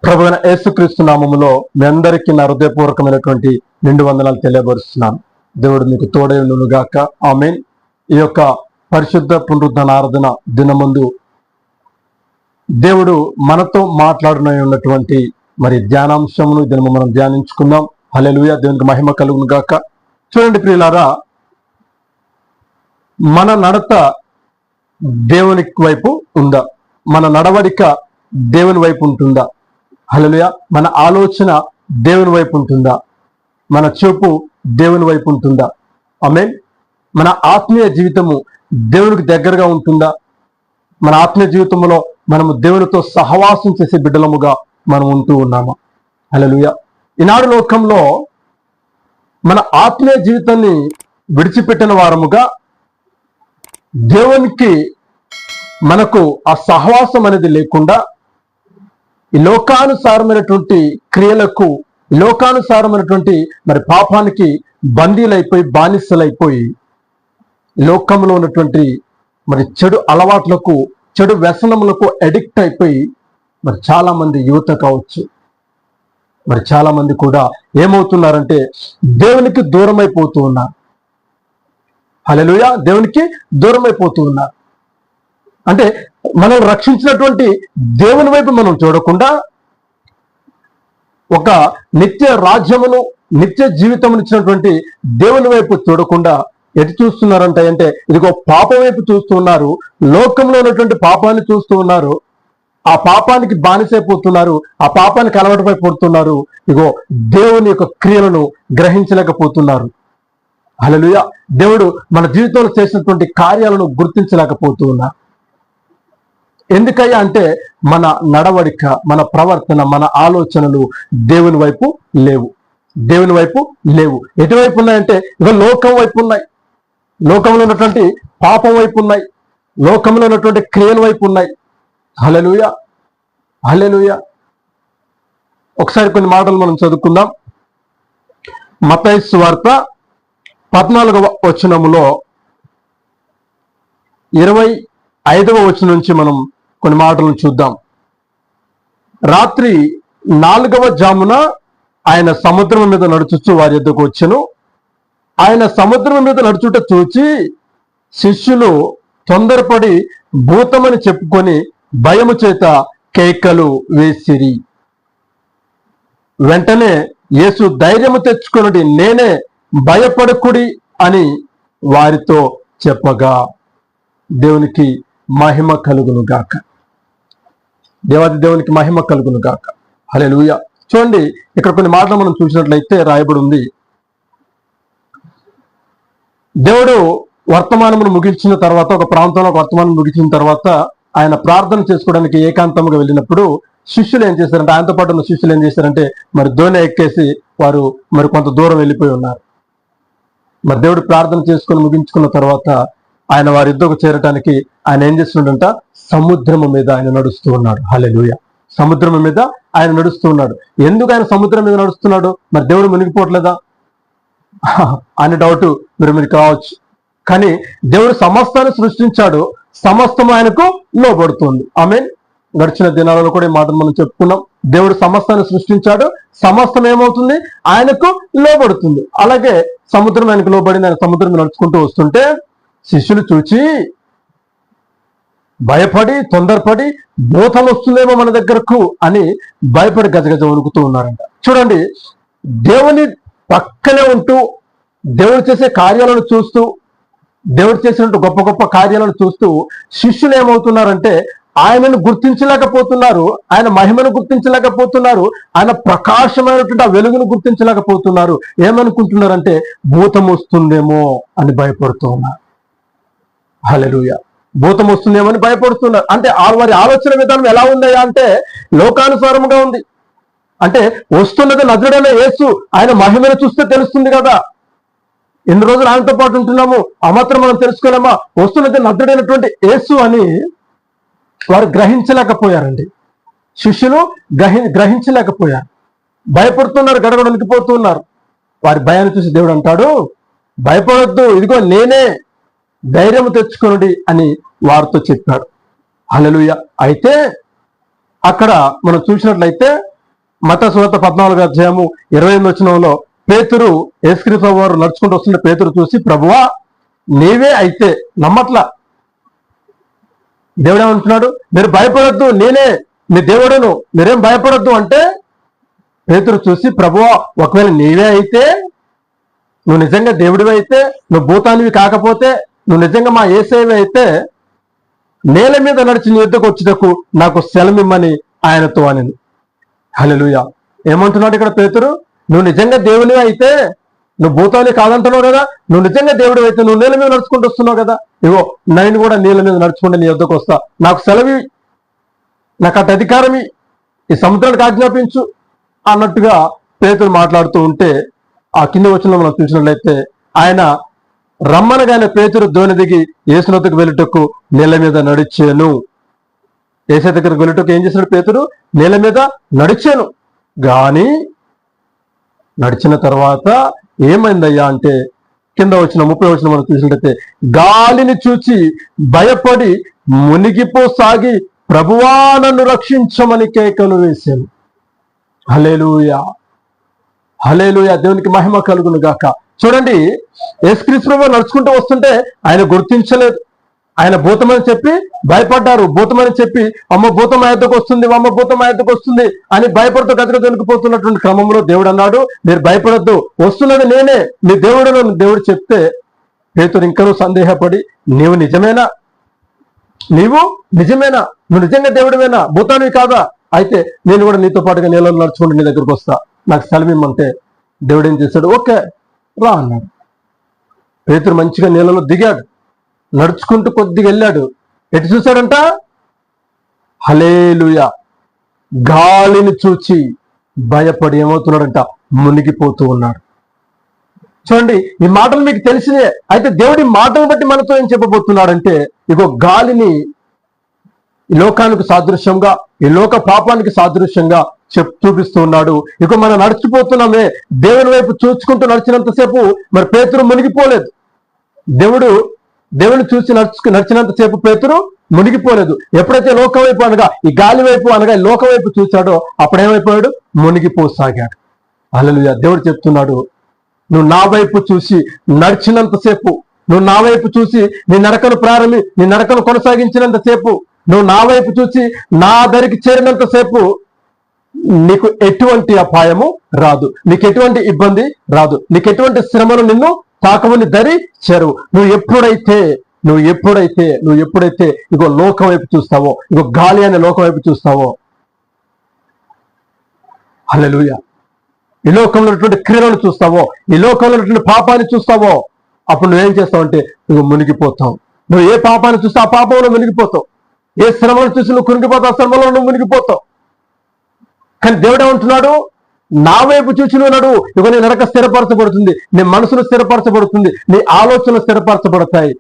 ప్రభువైన యేసుక్రీస్తు నామములో మీ అందరికీ నా హృదయపూర్వకమైనటువంటి నిండు వందనాలు తెలియబరుస్తున్నాను. దేవుడు మీకు తోడై ఉండును గాక. ఆమేన్. ఈ యొక్క పరిశుద్ధ పునరుద్ధరణ ఆరాధన దినమందు దేవుడు మనతో మాట్లాడనటువంటి మరి ధ్యానాంశమును దినము మనం ధ్యానించుకుందాం. హల్లెలూయా. దేవునికి మహిమ కలుగును గాక. చూడండి ప్రియులారా, మన నడత దేవుని వైపు ఉందా? మన నడవడిక దేవుని వైపు ఉంటుందా? హల్లెలూయా. మన ఆలోచన దేవుని వైపు ఉంటుందా? మన చూపు దేవుని వైపు ఉంటుందా? ఆమేన్. మన ఆత్మీయ జీవితము దేవునికి దగ్గరగా ఉంటుందా? మన ఆత్మీయ జీవితంలో మనము దేవునితో సహవాసం చేసే బిడ్డలముగా మనం ఉంటూ ఉన్నామా? హల్లెలూయా. ఈనాడు లోకంలో మన ఆత్మీయ జీవితాన్ని విడిచిపెట్టిన వారముగా దేవునికి మనకు ఆ సహవాసం అనేది లేకుండా ఈ లోకానుసారమైనటువంటి క్రియలకు, లోకానుసారమైనటువంటి మరి పాపానికి బందీలైపోయి, బానిసలైపోయి, లోకంలో ఉన్నటువంటి మరి చెడు అలవాట్లకు, చెడు వ్యసనములకు అడిక్ట్ అయిపోయి మరి చాలా మంది యువత కావచ్చు, మరి చాలా మంది కూడా ఏమవుతున్నారంటే దేవునికి దూరం అయిపోతూ ఉన్నారు. హల్లెలూయా. దేవునికి దూరం అయిపోతూ ఉన్నారు. అంటే మనం రక్షించినటువంటి దేవుని వైపు మనం చూడకుండా ఒక నిత్య రాజ్యమును, నిత్య జీవితమును ఇచ్చినటువంటి దేవుని వైపు చూడకుండా ఎటు చూస్తున్నారంటే అంటే ఇదిగో పాపం వైపు చూస్తూ ఉన్నారు. లోకంలో ఉన్నటువంటి పాపాన్ని చూస్తూ ఉన్నారు. ఆ పాపానికి బానిసైపోతున్నారు. ఆ పాపానికి అలవాటుపడిపోతున్నారు. ఇగో దేవుని యొక్క క్రియలను గ్రహించలేకపోతున్నారు. హల్లెలూయా. దేవుడు మన జీవితంలో చేసినటువంటి కార్యాలను గుర్తించలేకపోతూ ఉన్నారు. ఎందుకయ్యా అంటే మన నడవడిక, మన ప్రవర్తన, మన ఆలోచనలు దేవుని వైపు లేవు. దేవుని వైపు లేవు. ఎటువైపు ఉన్నాయంటే ఇక లోకం వైపు ఉన్నాయి. లోకంలో ఉన్నటువంటి పాపం వైపు ఉన్నాయి. లోకంలో ఉన్నటువంటి క్రియల వైపు ఉన్నాయి. హల్లెలూయా. హల్లెలూయా. ఒకసారి కొన్ని మాటలు మనం చదువుకుందాం. మత్తయి సువార్త 14వ వచనములో 25వ వచనం నుంచి మనం కొన్ని మాటలను చూద్దాం. రాత్రి 4వ జామున ఆయన సముద్రం మీద నడుచుచు వారి యొద్దకు వచ్చెను. ఆయన సముద్రం మీద నడుచుట చూచి శిష్యులు తొందరపడి భూతమని చెప్పుకొని భయము చేత కేకలు వేసిరి. వెంటనే యేసు ధైర్యము తెచ్చుకొనుడి, నేనే, భయపడకుడి అని వారితో చెప్పగా. దేవునికి మహిమ కలుగును గాక. దేవాది దేవునికి మహిమ కలుగును గాక. హల్లెలూయా. చూడండి, ఇక్కడ కొన్ని మాటలు మనం చూసినట్లయితే రాయబడి ఉంది. దేవుడు వర్తమానమును ముగించిన తర్వాత, ఒక ప్రాంతంలో వర్తమానం ముగించిన తర్వాత ఆయన ప్రార్థన చేసుకోవడానికి ఏకాంతంగా వెళ్ళినప్పుడు శిష్యులు ఏం చేశారంటే, ఆయనతో పాటు ఉన్న శిష్యులు ఏం చేశారంటే మరి దోణి ఎక్కేసి వారు మరి కొంత దూరం వెళ్ళిపోయి ఉన్నారు. మరి దేవుడు ప్రార్థన చేసుకొని ముగించుకున్న తర్వాత ఆయన వారి యుద్ధకు చేరటానికి ఆయన ఏం చేస్తున్నాడంట, సముద్రము మీద ఆయన నడుస్తూ ఉన్నాడు. హల్లెలూయా. సముద్రం మీద ఆయన నడుస్తూ ఉన్నాడు. ఎందుకు ఆయన సముద్రం మీద నడుస్తున్నాడు? మరి దేవుడు మునిగిపోవట్లేదా అనే డౌట్ మీరు కావచ్చు. కానీ దేవుడు సమస్తాన్ని సృష్టించాడు, సమస్తం ఆయనకు లోబడుతుంది. ఆమేన్. గడిచిన దినాలలో కూడా ఈ మాటను మనం చెప్పుకున్నాం. దేవుడు సమస్తాన్ని సృష్టించాడు, సమస్తం ఏమవుతుంది? ఆయనకు లోబడుతుంది. అలాగే సముద్రం ఆయనకు లోబడింది. ఆయన సముద్రం నడుచుకుంటూ వస్తుంటే శిష్యులు చూచి భయపడి, తొందరపడి భూతం వస్తుందేమో మన దగ్గరకు అని భయపడి గజగజ వణుకుతూ ఉన్నారంట. చూడండి, దేవుని పక్కనే ఉంటూ, దేవుడు చేసే కార్యాలను చూస్తూ, దేవుడు చేసినట్టు గొప్ప గొప్ప కార్యాలను చూస్తూ శిష్యులు ఏమవుతున్నారంటే ఆయనను గుర్తించలేకపోతున్నారు, ఆయన మహిమను గుర్తించలేకపోతున్నారు, ఆయన ప్రకాశమైనటువంటి ఆ వెలుగును గుర్తించలేకపోతున్నారు. ఏమనుకుంటున్నారంటే భూతం వస్తుందేమో అని భయపడుతూ ఉన్నారు. హల్లెలూయా. భూతం వస్తుందేమో అని భయపడుతున్నారు. అంటే వారి ఆలోచన విధానం ఎలా ఉందయ్యా అంటే లోకానుసారముగా ఉంది. అంటే వస్తున్నది నజరుడైన యేసు, ఆయన మహిమను చూస్తే తెలుస్తుంది కదా. ఎన్ని రోజులు ఆయనతో పాటు ఉంటున్నాము, ఆ మాత్రం మనం తెలుసుకోలేమా? వస్తున్నది నజరుడైనటువంటి యేసు అని వారు గ్రహించలేకపోయారండి. శిష్యులు గ్రహించలేకపోయారు. భయపడుతున్నారు, గడగడలికిపోతూ ఉన్నారు. వారి భయాన్ని చూసి దేవుడు అంటాడు, భయపడొద్దు, ఇదిగో నేనే, ధైర్యం తెచ్చుకొనుడి అని వారితో చెప్పాడు. హల్లెలూయా. అయితే అక్కడ మనం చూసినట్లయితే మత్తయి సువార్త 14:28 పేతురు యేసుక్రీస్తు వారు నడుచుకుంటూ వస్తున్న పేతురు చూసి, ప్రభువా నీవే అయితే, నమ్మట్లా. దేవుడు ఏమంటున్నాడు, మీరు భయపడొద్దు, నేనే మీ దేవుడును, మీరేం భయపడొద్దు అంటే, పేతురు చూసి, ప్రభువా ఒకవేళ నీవే అయితే, నువ్వు నిజంగా దేవుడివి అయితే, నువ్వు భూతానివి కాకపోతే, నువ్వు నిజంగా మా యేసయ్యవి అయితే, నేల మీద నడిచి నీ యుద్ధకు వచ్చుటకు నాకు సెలమిమ్మని ఆయనతో అనెను. హల్లెలూయా. ఏమంటున్నాడు ఇక్కడ పేతురు, నువ్వు నిజంగా దేవునివి అయితే, నువ్వు భూతాన్ని కాదంటున్నావు కదా, నువ్వు నిజంగా దేవుడు అయితే నువ్వు నీళ్ళ మీద నడుచుకుంటూ వస్తున్నావు కదా, ఇగో నేను కూడా నీళ్ళ మీద నడుచుకుంటే నీ యుద్ధకు వస్తా, నాకు సెలవి, నాకు అటు అధికారమి, ఈ సముద్రానికి ఆజ్ఞాపించు అన్నట్టుగా పేతురు మాట్లాడుతూ ఉంటే, ఆ కింద వచనంలో మనం చూసినట్లయితే, ఆయన రమ్మనగానే పేతురు దోణి దిగి యేసునొద్దకు వెళ్ళుటకు నీళ్ళ మీద నడిచాను. యేసు దగ్గరకు వెళ్ళుటకు ఏం చేశాడు పేతురు, నీళ్ళ మీద నడిచాను. గాని నడిచిన తర్వాత ఏమైందయ్యా అంటే, కింద వచ్చిన 30 మనం చూసినట్లయితే, గాలిని చూచి భయపడి మునిగిపోసాగి ప్రభువా నన్ను రక్షించమని కేకలు వేశాను. హల్లెలూయా, హల్లెలూయా, దేవునికి మహిమ కలుగును గాక. చూడండి, యేసుక్రీస్తు ప్రభువు నడుచుకుంటూ వస్తుంటే ఆయన గుర్తించలేదు. ఆయన భూతమని చెప్పి భయపడ్డారు. భూతమని చెప్పి అమ్మ భూతం ఆయద్దకు వస్తుంది, అమ్మ భూతం ఆయద్దకు వస్తుంది అని భయపడుతూ గదిలో దొరికిపోతున్నటువంటి క్రమంలో దేవుడు అన్నాడు, మీరు భయపడొద్దు, వస్తున్నది నేనే మీ దేవుడు. దేవుడు చెప్తే పేతురు ఇంకనూ సందేహపడి, నీవు నిజమేనా, నువ్వు నిజంగా దేవుడివేనా, భూతానివి కాదా, అయితే నేను కూడా నీతో పాటుగా నీళ్ళలో నడుచుకుంటూ నీ దగ్గరకు వస్తా, నాకు సెలవిమ్మంటే దేవుడు ఏం చేశాడు, ఓకే రా అన్నాడు. పేతురు మంచిగా నీళ్ళలో దిగాడు, నడుచుకుంటూ కొద్దిగా వెళ్ళాడు. ఎటు చూశాడంట, హల్లెలూయా, గాలిని చూచి భయపడి ఏమవుతున్నాడంట, మునిగిపోతూ ఉన్నాడు. చూడండి, ఈ మాటలు మీకు తెలిసినే. అయితే దేవుడి మాటను బట్టి మనతో ఏం చెప్పబోతున్నాడంటే, ఇగో గాలిని ఈ లోకానికి సాదృశ్యంగా, ఈ లోక పాపానికి సాదృశ్యంగా చూపిస్తూ ఉన్నాడు. ఇక మనం నడిచిపోతున్నామే, దేవుని వైపు చూసుకుంటూ నడిచినంతసేపు మరి పేతురు మునిగిపోలేదు. దేవుని చూసి నడిచినంతసేపు పేతురు మునిగిపోలేదు. ఎప్పుడైతే లోకం వైపు అనగా ఈ గాలి వైపు అనగా ఈ లోకం వైపు చూశాడో అప్పుడేమైపోయాడు, మునిగిపోసాగాడు. హల్లెలూయా. దేవుడు చెప్తున్నాడు, నువ్వు నా వైపు చూసి నడిచినంతసేపు, నువ్వు నా వైపు చూసి నీ నడకను కొనసాగించినంతసేపు, నువ్వు నా వైపు చూసి నా దరికి చేరినంతసేపు నీకు ఎటువంటి అపాయము రాదు, నీకు ఎటువంటి ఇబ్బంది రాదు, నీకు ఎటువంటి శ్రమను నిన్ను తాకముని దరి చేరువు. నువ్వు ఎప్పుడైతే ఇగో లోకం వైపు చూస్తావో, ఇగో గాలి అనే లోకం వైపు చూస్తావో, హల్లెలూయా, ఈ లోకంలో ఉన్నటువంటి క్రియలను చూస్తావో, ఈ లోకంలో ఉన్నటువంటి పాపాన్ని చూస్తావో, అప్పుడు నువ్వేం చేస్తావంటే నువ్వు మునిగిపోతావు. నువ్వు ఏ పాపాన్ని చూస్తే ఆ పాపంలో మునిగిపోతావు, ఏ శ్రమను చూసి నువ్వు కునిగిపోతావు, ఆ శ్రమలో నువ్వు మునిగిపోతావు. కానీ దేవుడు ఏమంటున్నాడు, నా వైపు చూసి నువ్వు నడువు, ఇక నీ నడక స్థిరపరచబడుతుంది, నీ మనసును స్థిరపరచబడుతుంది, నీ ఆలోచనలు స్థిరపరచబడతాయి,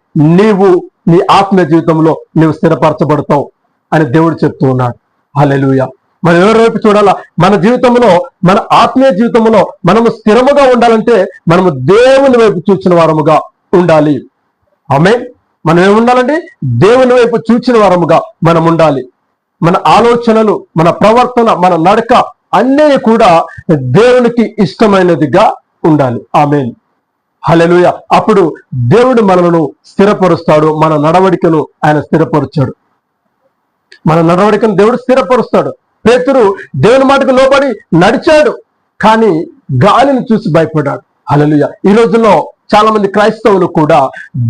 నీ ఆత్మీయ జీవితంలో నీవు స్థిరపరచబడతావు అని దేవుడు చెప్తూ ఉన్నాడు. హల్లెలూయా. మనం ఎవరి వైపు చూడాలా? మన జీవితంలో, మన ఆత్మీయ జీవితంలో మనము స్థిరముగా ఉండాలంటే మనము దేవుని వైపు చూచిన వారముగా ఉండాలి. ఆమేన్. మనం ఏముండాలండి? దేవుని వైపు చూచిన వారముగా మనం ఉండాలి. మన ఆలోచనలు, మన ప్రవర్తన, మన నడక అన్నీ కూడా దేవునికి ఇష్టమైనదిగా ఉండాలి. ఆమేన్. హల్లెలూయా. అప్పుడు దేవుడు మనలను స్థిరపరుస్తాడు. మన నడవడికను ఆయన స్థిరపరుచాడు. మన నడవడికను దేవుడు స్థిరపరుస్తాడు. పేతురు దేవుని మాటకు లోబడి నడిచాడు, కానీ గాలిని చూసి భయపడ్డాడు. హల్లెలూయా. ఈ రోజుల్లో చాలా మంది క్రైస్తవులు కూడా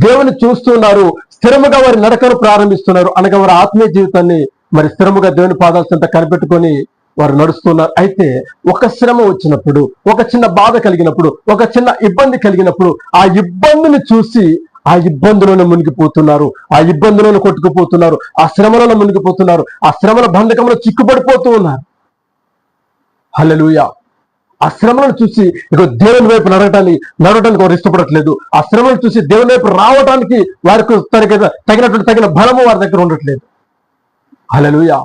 దేవుని చూస్తున్నారు, స్థిరముగా వారి నడకను ప్రారంభిస్తున్నారు, అనగా వారి ఆత్మీయ జీవితాన్ని మరి స్థిరముగా దేవుని పాదాల చెంత కనిపెట్టుకొని వారు నడుస్తున్నారు. అయితే ఒక శ్రమ వచ్చినప్పుడు, ఒక చిన్న బాధ కలిగినప్పుడు, ఒక చిన్న ఇబ్బంది కలిగినప్పుడు ఆ ఇబ్బందిని చూసి ఆ ఇబ్బందులను మునిగిపోతున్నారు, ఆ ఇబ్బందులను కొట్టుకుపోతున్నారు, ఆ శ్రమలను మునిగిపోతున్నారు, ఆ శ్రమల బంధకంలో చిక్కుపడిపోతూ ఉన్నారు. హల్లెలూయా. ఆ శ్రమలను చూసి ఇక దేవుని వైపు నడవడానికి వారు ఇష్టపడట్లేదు. ఆ శ్రమను చూసి దేవుని వైపు రావడానికి వారికి తగిన బలము వారి దగ్గర ఉండట్లేదు. హల్లెలూయా,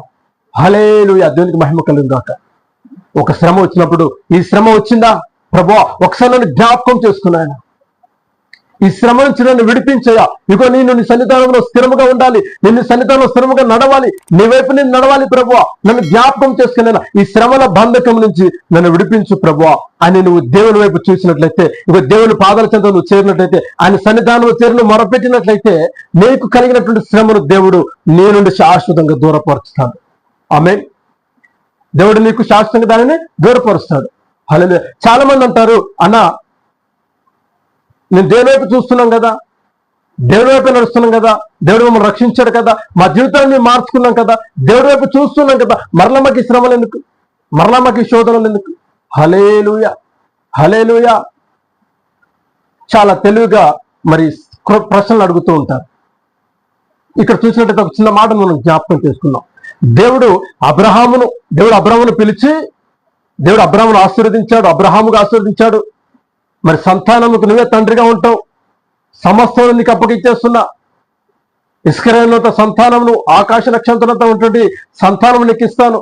హల్లెలూయా. దేవునికి మహిమ కలుగును గాక. ఒక శ్రమ వచ్చినప్పుడు, ఈ శ్రమ వచ్చిందా ప్రభువా, ఒకసారి నన్ను జ్ఞాపకం చేసుకున్నాయన, ఈ శ్రమ నుంచి నన్ను విడిపించయా. ఇగో నేను నీ సన్నిధానంలో స్థిరముగా ఉండాలి, నిన్ను సన్నిధానంలో స్థిరముగా నడవాలి, నీ వైపు నేను నడవాలి ప్రభువా, నన్ను జ్ఞాపకం చేసుకునే ఈ శ్రమల బంధకం నుంచి నన్ను విడిపించు ప్రభువా అని నువ్వు దేవుని వైపు చూసినట్లయితే, ఇగో దేవుని పాదాల చెంత నువ్వు చేరినట్లయితే, ఆయన సన్నిధానంలో చేరి మొరపెట్టినట్లయితే నీకు కలిగినటువంటి శ్రమను దేవుడు నీ నుండి శాశ్వతంగా దూరపరుస్తాడు. ఆమేన్. దేవుడు నీకు శాశ్వతంగా దానిని దూరపరుస్తాడు. హల్లెలూయా. చాలా మంది అంటారు, అన్న నేను దేవుని వైపు చూస్తున్నాం కదా, దేవుడి వైపు నడుస్తున్నాం కదా, దేవుడు మమ్మల్ని రక్షించాడు కదా, మా జీవితాన్ని మార్చుకున్నాం కదా, దేవుడి వైపు చూస్తున్నాం కదా, మరలా మాకు ఈ శ్రమలు ఎందుకు, మరలా మాకు ఈ శోధనలు ఎందుకు? హల్లెలూయా, హల్లెలూయా. చాలా తెలివిగా మరి ప్రశ్నలు అడుగుతూ ఉంటారు. ఇక్కడ చూసినట్టయితే ఒక చిన్న మాట మనం జ్ఞాపకం చేసుకున్నాం. దేవుడు అబ్రహామును పిలిచి దేవుడు అబ్రహామును ఆశీర్వదించాడు, అబ్రహాముగా ఆశీర్వదించాడు. మరి సంతానముకు నువ్వే తండ్రిగా ఉంటావు, సమస్తం నీకు అప్పగిచ్చేస్తున్నా, ఇస్రాయేలుతో సంతానమును ఆకాశ నక్షత్రంతో ఉన్నటువంటి సంతానం నీకు ఇస్తాను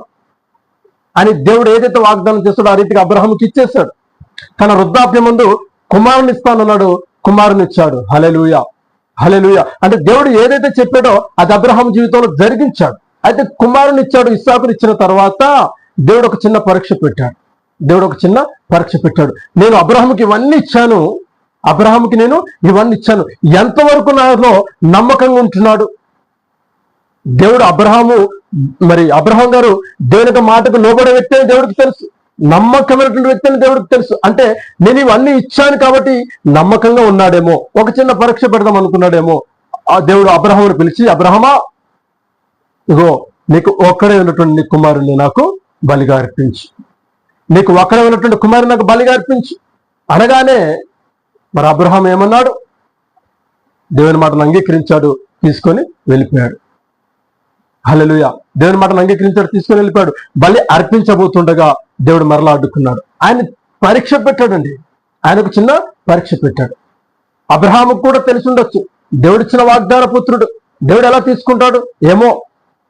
అని దేవుడు ఏదైతే వాగ్దానం చేస్తాడో ఆ రీతిగా అబ్రహాముకి ఇచ్చేశాడు. తన వృద్ధాప్యం ముందు కుమారుని ఇస్తానన్నాడు, కుమారుని ఇచ్చాడు. హల్లెలూయా, హల్లెలూయా. అంటే దేవుడు ఏదైతే చెప్పాడో అది అబ్రహాము జీవితంలో జరిగించాడు. అయితే కుమారుని ఇచ్చాడు. ఇస్సాకుని ఇచ్చిన తర్వాత దేవుడు ఒక చిన్న పరీక్ష పెట్టాడు. నేను అబ్రహాముకి ఇవన్నీ ఇచ్చాను, ఎంతవరకు నాలో నమ్మకంగా ఉంటున్నాడు? దేవుడు అబ్రహాం గారు దేవుని మాటకు లోబడే వ్యక్తి అని దేవుడికి తెలుసు, నమ్మకమైనటువంటి వ్యక్తి అని దేవుడికి తెలుసు. అంటే నేను ఇవన్నీ ఇచ్చాను కాబట్టి నమ్మకంగా ఉన్నాడేమో, ఒక చిన్న పరీక్ష పెడదాం అనుకున్నాడేమో. ఆ దేవుడు అబ్రహామును పిలిచి, అబ్రహమా, ఇగో నీకు ఒక్కడే ఉన్నటువంటి నీ కుమారుని నాకు బలిగా అర్పించు, నీకు ఒక్కడే ఉన్నటువంటి కుమారుని నాకు బలిగా అర్పించు అనగానే మరి అబ్రహాం ఏమన్నాడు? దేవుని మాటను అంగీకరించాడు, తీసుకొని వెళ్ళిపోయాడు. హల్లెలూయా. దేవుని మాటను అంగీకరించాడు, తీసుకొని వెళ్ళిపోయాడు. బలి అర్పించబోతుండగా దేవుడు మరలా అడ్డుకున్నాడు. ఆయన పరీక్ష పెట్టాడండి, ఆయనకు చిన్న పరీక్ష పెట్టాడు. అబ్రహాముకు కూడా తెలిసి ఉండొచ్చు, దేవుడిచ్చిన వాగ్దాన పుత్రుడు, దేవుడు ఎలా తీసుకుంటాడు ఏమో,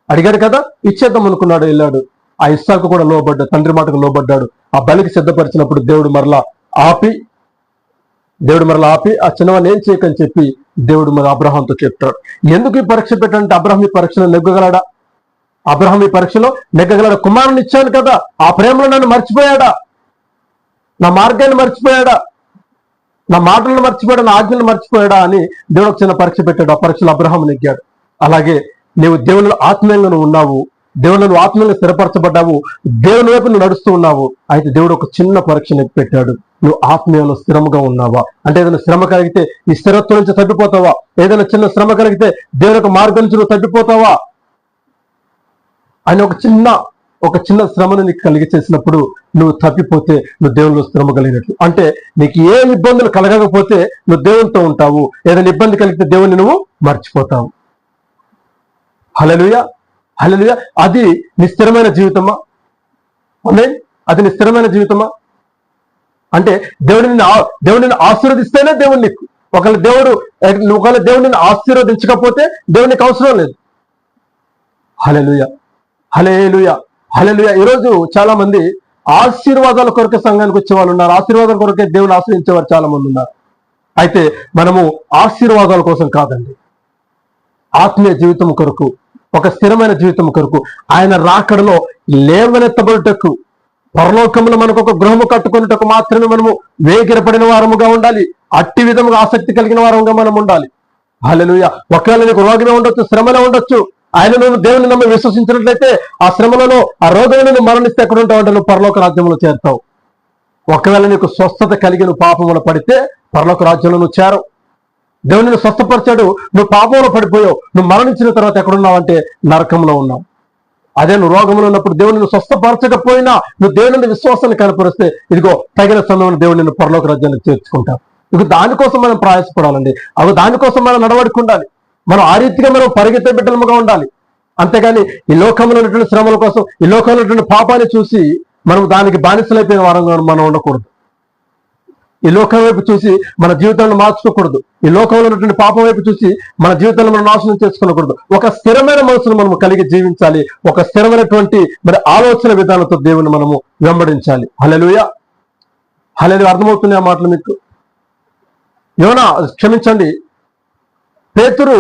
అడిగాడు కదా, ఇచ్చేద్దాం అనుకున్నాడు, వెళ్ళాడు. ఆ ఇస్సాకు కూడా లోబడ్డాడు, తండ్రి మాటకు లోబడ్డాడు. ఆ బలికి సిద్ధపరిచినప్పుడు దేవుడు మరలా ఆపి ఆ చిన్నవాడిని ఏం చేయకని చెప్పి దేవుడు మరి అబ్రహాంతో చెప్తాడు. ఎందుకు ఈ పరీక్ష పెట్టాడంటే అబ్రహాం ఈ పరీక్షలో నెగ్గగలడా? కుమారుని ఇచ్చాను కదా, ఆ ప్రేమలో నన్ను మర్చిపోయాడా? నా మార్గాన్ని మర్చిపోయాడా? నా మాటలను మర్చిపోయాడా? నా ఆజ్ఞలను మర్చిపోయాడా అని దేవుడు ఒక చిన్న పరీక్ష పెట్టాడు. ఆ పరీక్షలో అబ్రహాం నెగ్గాడు. అలాగే నీవు దేవునిలో ఆత్మీయంగా నువ్వు ఉన్నావు, దేవుని ఆత్మీయంగా స్థిరపరచబడ్డావు, దేవుని వైపు నువ్వు నడుస్తూ ఉన్నావు. అయితే దేవుడు ఒక చిన్న పరీక్ష పెట్టాడు. నువ్వు ఆత్మీయంలో స్థిరంగా ఉన్నావా? అంటే ఏదైనా శ్రమ కలిగితే ఈ స్థిరత్వం నుంచి తప్పిపోతావా? ఏదైనా చిన్న శ్రమ కలిగితే దేవుని యొక్క మార్గం నుంచి నువ్వు తప్పిపోతావా అని ఒక చిన్న శ్రమను నీకు కలిగి చేసినప్పుడు నువ్వు తప్పిపోతే నువ్వు దేవునిలో శ్రమ కలిగినట్లు. అంటే నీకు ఏ ఇబ్బందులు కలగకపోతే నువ్వు దేవునితో ఉంటావు, ఏదైనా ఇబ్బంది కలిగితే దేవుని నువ్వు మర్చిపోతావు. హల్లెలూయా, హల్లెలూయా. అది నిస్థిరమైన జీవితమా? అది నిస్థిరమైన జీవితమా? అంటే దేవుడిని ఆశీర్వదిస్తేనే దేవుడు నీకు. ఒకవేళ దేవుడిని ఆశీర్వదించకపోతే దేవునికి అవసరం లేదు. హల్లెలూయా, హల్లెలూయా, హల్లెలూయా. ఈరోజు చాలా మంది ఆశీర్వాదాల కొరకే సంఘానికి వచ్చే వాళ్ళు ఉన్నారు, ఆశీర్వాదాల కొరకే దేవుని ఆశ్రయించేవారు చాలా మంది ఉన్నారు. అయితే మనము ఆశీర్వాదాల కోసం కాదండి, ఆత్మీయ జీవితం కొరకు, ఒక స్థిరమైన జీవితం కొరకు, ఆయన రాకడలో లేవనెత్తబడుటకు, పరలోకంలో మనకు ఒక గృహము కట్టుకున్నటకు మాత్రమే మనము వేగిరపడిన వారముగా ఉండాలి. అట్టి విధముగా ఆసక్తి కలిగిన వారముగా మనం ఉండాలి. హల్లెలూయా. ఒకవేళ నీకు రోగమే ఉండొచ్చు, శ్రమలో ఉండొచ్చు, ఆయన నువ్వు దేవుని నమ్మి విశ్వసించినట్లయితే ఆ శ్రమలలో ఆ రోగంలో నువ్వు మరణిస్తే ఎక్కడ ఉంటావు అంటే నువ్వు పరలోక రాజ్యంలో చేరుతావు. ఒకవేళ నీకు స్వస్థత కలిగి నువ్వు పాపంలో పడితే పరలోక రాజ్యంలో నువ్వు చేరవు. దేవుని నిన్ను స్వస్థపరిచాడు, నువ్వు పాపంలో పడిపోయావు, నువ్వు మరణించిన తర్వాత ఎక్కడున్నావు అంటే నరకంలో ఉన్నావు. అదే నువ్వు రోగంలో ఉన్నప్పుడు దేవుని నువ్వు స్వస్థపరచకపోయినా నువ్వు దేవుని విశ్వాసాన్ని కనపరిస్తే ఇదిగో తగిన సమయంలో దేవుని నిన్ను పరలోక రాజ్యానికి చేర్చుకుంటావు. ఇక దానికోసం మనం ప్రయాసపడాలండి, దానికోసం మనం నడవడికి ఉండాలి. మనం ఆ రీతిగా మనం పరిగెత్తే బిడ్డలముగా ఉండాలి. అంతేగాని ఈ లోకంలో ఉన్నటువంటి శ్రమల కోసం, ఈ లోకంలో ఉన్నటువంటి పాపాన్ని చూసి మనం దానికి బానిసలైపోయిన వారంగా మనం ఉండకూడదు. ఈ లోకం వైపు చూసి మన జీవితాలను మార్చుకోకూడదు. ఈ లోకంలో ఉన్నటువంటి పాపం వైపు చూసి మన జీవితాలను మనం నాశనం చేసుకోకూడదు. ఒక స్థిరమైన మనసును మనము కలిగి జీవించాలి. ఒక స్థిరమైనటువంటి ఆలోచన విధానంతో దేవుని మనము వెంబడించాలి. హల్లెలూయా, హల్లెలూయా. అర్థమవుతున్నాయి ఆ మాటలు మీకు? పేతురు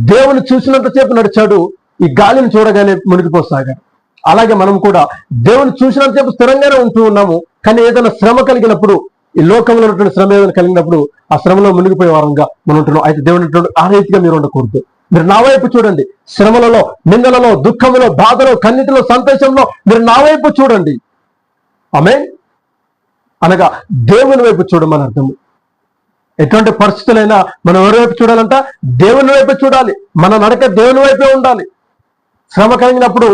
దేవుని చూసినంతసేపు నడిచాడు, ఈ గాలిని చూడగానే మునిగిపోసాగాడు. అలాగే మనం కూడా దేవుని చూసినంతసేపు స్థిరంగానే ఉంటూ ఉన్నాము, కానీ ఏదైనా శ్రమ కలిగినప్పుడు, ఈ లోకంలో ఉన్నటువంటి శ్రమ ఏదైనా కలిగినప్పుడు ఆ శ్రమలో మునిగిపోయే వారంగా మనం ఉంటున్నాం. అయితే దేవుడు ఆ రీతిగా మీరు ఉండకూడదు. మీరు నా వైపు చూడండి. శ్రమలలో, నిందలలో, దుఃఖంలో, బాధలో, కన్నిటిలో, సంతోషంలో మీరు నా వైపు చూడండి. ఆమేన్. అనగా దేవుని వైపు చూడమని అర్థము. ఎటువంటి పరిస్థితులైనా మనం ఎవరి వైపు చూడాలంట? దేవుని వైపు చూడాలి. మన నడక దేవుని వైపే ఉండాలి. శ్రమ కలిగినప్పుడు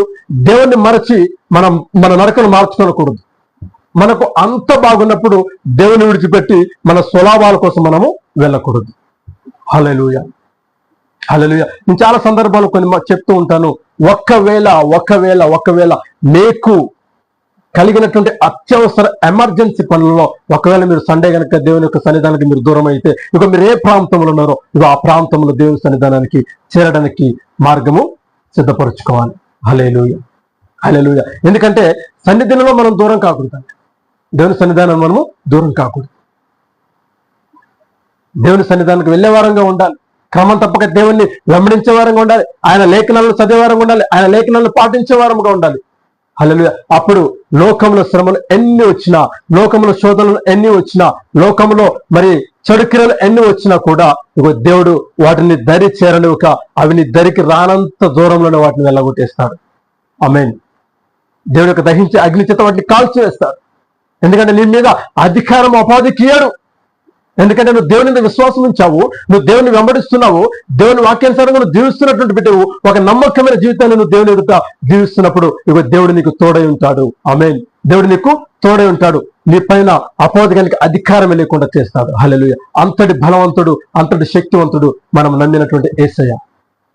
దేవుణ్ణి మరచి మన నడకను మార్చుకోకూడదు. మనకు అంత బాగున్నప్పుడు దేవుని విడిచిపెట్టి మన స్వలాభాల కోసం మనము వెళ్ళకూడదు. హల్లెలూయా, హల్లెలూయా. నేను చాలా సందర్భాలు కొన్ని చెప్తూ ఉంటాను. ఒకవేళ మీకు కలిగినటువంటి అత్యవసర ఎమర్జెన్సీ పనులలో ఒకవేళ మీరు సండే కనుక దేవుని యొక్క సన్నిధానానికి మీరు దూరం అయితే, ఇక మీరు ఏ ప్రాంతంలో ఉన్నారో ఇక ఆ ప్రాంతంలో దేవుని సన్నిధానానికి చేరడానికి మార్గము సిద్ధపరచుకోవాలి. హల్లెలూయా, హల్లెలూయా. ఎందుకంటే సన్నిధిలో మనం దూరం కాకూడదు. దేవుని సన్నిధానం మనము దూరం కాకూడదు. దేవుని సన్నిధానానికి వెళ్ళే వారంగా ఉండాలి. క్రమం తప్పక దేవుణ్ణి వెంబడించే వారంగా ఉండాలి. ఆయన లేఖనాలను చదివే వారంగా ఉండాలి. ఆయన లేఖనాలను పాటించే వారంగా ఉండాలి. హల్లెలూయా. అప్పుడు లోకంలో శ్రమలు ఎన్ని వచ్చినా, లోకంలో శోధనలు ఎన్ని వచ్చినా, లోకంలో మరి చెడు క్రియలు ఎన్ని వచ్చినా కూడా దేవుడు వాటిని దరి చేరనివ్వక అవి నీ దరికి రానంత దూరంలోనే వాటిని వెళ్ళగొట్టేస్తాడు. ఆమేన్. దేవుడు యొక్క దహించే అగ్ని చేత వాటిని కాల్చివేస్తాడు. ఎందుకంటే నీ మీద అధికారం అపాధికి ఇయ్యడు. ఎందుకంటే నువ్వు దేవుని మీద విశ్వాసం ఉంచావు, నువ్వు దేవుని వెంబడిస్తున్నావు, దేవుని వాక్యానుసారంగా నువ్వు జీవిస్తున్నటువంటి బిడ్డవు. ఒక నమ్మకమైన జీవితాన్ని నువ్వు దేవుని ఎదుట జీవిస్తున్నప్పుడు ఇక దేవుడు నీకు తోడై ఉంటాడు. ఆమేన్. దేవుడు నీకు తోడై ఉంటాడు. నీ పైన అపవాదికానికి అధికారం లేకుండా చేస్తాడు. హల్లెలూయా. అంతటి బలవంతుడు, అంతటి శక్తివంతుడు మనం నమ్మినటువంటి యేసయ్య.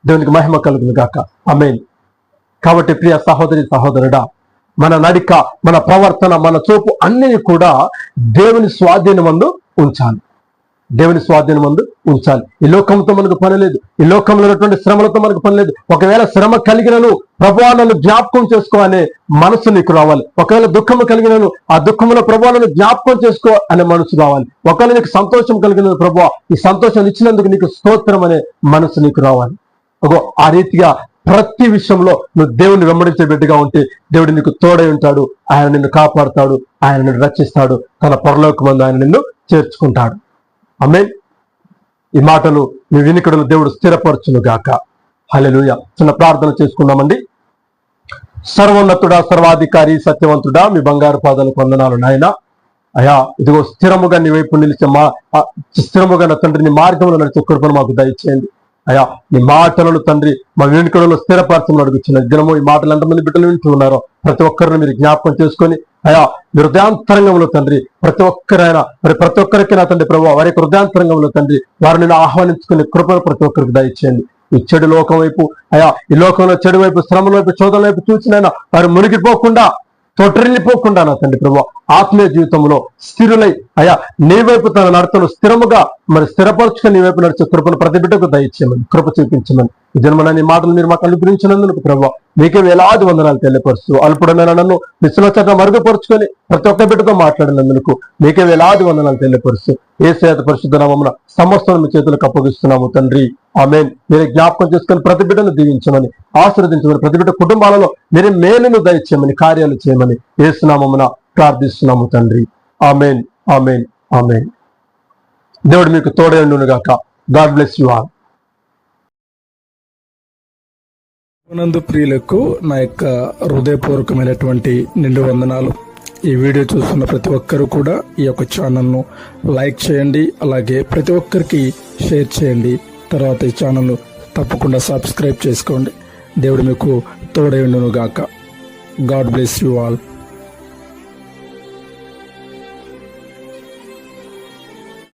దేవునికి మహిమ కలుగును గాక. ఆమేన్. కాబట్టి ప్రియ సహోదరి సహోదరుడా, మన నడిక, మన ప్రవర్తన, మన చూపు అన్నీ కూడా దేవుని స్వాధీనమందు ఉంచాలి. దేవుని స్వాధీనమందు ఉంచాలి. ఈ లోకంతో మనకు పని లేదు. ఈ లోకంలో ఉన్నటువంటి శ్రమలతో మనకు పని లేదు. ఒకవేళ శ్రమ కలిగినను ప్రభువా నన్ను జ్ఞాపకం చేసుకో అనే మనసు నీకు రావాలి. ఒకవేళ దుఃఖము కలిగినను ఆ దుఃఖంలో ప్రభువా నన్ను జ్ఞాపకం చేసుకో అనే మనసు రావాలి. ఒకవేళ నీకు సంతోషం కలిగిన ప్రభువా ఈ సంతోషం ఇచ్చినందుకు నీకు స్తోత్రం అనే మనసు నీకు రావాలి. ఆ రీతిగా ప్రతి విషయంలో నువ్వు దేవుని వెంబడించే బిడ్డగా ఉంటే దేవుడు నీకు తోడై ఉంటాడు. ఆయన నిన్ను కాపాడుతాడు, ఆయన నిన్ను రక్షిస్తాడు, తన పరలోకమందు ఆయన నిన్ను చేర్చుకుంటాడు. ఆమేన్. ఈ మాటలు మీ వినికిడులు దేవుడు స్థిరపరచును గాక. హల్లెలూయా. చిన్న ప్రార్థన చేసుకున్నామండి. సర్వోన్నతుడా, సర్వాధికారి, సత్యవంతుడా, మీ బంగారు పాదాలకు వందనాలు నాయన. అయా ఇదిగో స్థిరముగా నీ వైపు నిలిచే స్థిరముగా నా తండ్రి నీ మార్గంలో నడిచే కృపను మాకు దయచేయండి. అయా నీ మాటలను తండ్రి మా వెనుకలలో స్థిరపరచమని అడుగుతున్న దినము ఈ మాటలు ఎంతమంది బిడ్డలు వింటూ ఉన్నారో ప్రతి ఒక్కరిని మీరు జ్ఞాపకం చేసుకొని అయా మీ హృదయాంతరంగంలో తండ్రి ప్రతి ఒక్కరికి నా తండ్రి ప్రభావ వారి యొక్క హృదయాంతరంగంలో తండ్రి వారిని ఆహ్వానించుకునే కృపను ప్రతి ఒక్కరికి దయచేయండి. ఈ చెడు లోకం వైపు అయా ఈ లోకంలో చెడు వైపు, శ్రమల వైపు, చోదల వైపు చూసినైనా వారు మునిగిపోకుండా, తొట్టిల్లిపోకుండా నా తండ్రి ప్రభావ ఆత్మీయ జీవితంలో స్థిరులై అయా నీ వైపు తన నడతను స్థిరముగా స్థిరపరచుకొని నీ వైపు నడిచే కృపను ప్రతి బిడ్డకు దయచేయమని, కృప చూపించమని ఈ జన్మని మాటలు మీరు మాకు అనుగ్రహించినందుకు ప్రభావ మీకే వేలాది వందనాలు తెలియపరుస్తూ అల్పుడమైన నన్ను నిశ్చలచట మరుగుపరుచుకొని ప్రతి ఒక్క బిడ్డతో మాట్లాడినందుకు మీకే వేలాది వందనాలు తెలియపరుస్తూ యేసయ్య పరిశుద్ధ నామమున సమస్తం మీ చేతులకు అప్పగిస్తున్నాము తండ్రి. ఆమేన్. మీరే జ్ఞాపకం చేసుకొని ప్రతి బిడ్డను దీవించమని, ఆశీర్వదించమని, ప్రతి బిడ్డ కుటుంబాలలో మీరే మేలును దయచేయమని, కార్యాలు చేయమని యేసు నామమున ప్రార్థిస్తున్నాము తండ్రి. ఆమేన్, ఆమేన్, ఆమేన్. దేవుడు మీకు తోడై ఉండును గాక. God bless you all. నందు ప్రియులకు నా యొక్క హృదయపూర్వకమైనటువంటి నిండు వందనాలు. ఈ వీడియో చూస్తున్న ప్రతి ఒక్కరూ కూడా ఈ యొక్క ఛానల్ను లైక్ చేయండి, అలాగే ప్రతి ఒక్కరికి షేర్ చేయండి. తర్వాత ఈ ఛానల్ను తప్పకుండా సబ్స్క్రైబ్ చేసుకోండి. దేవుడు మీకు తోడై ఉండును గాక. God bless you all.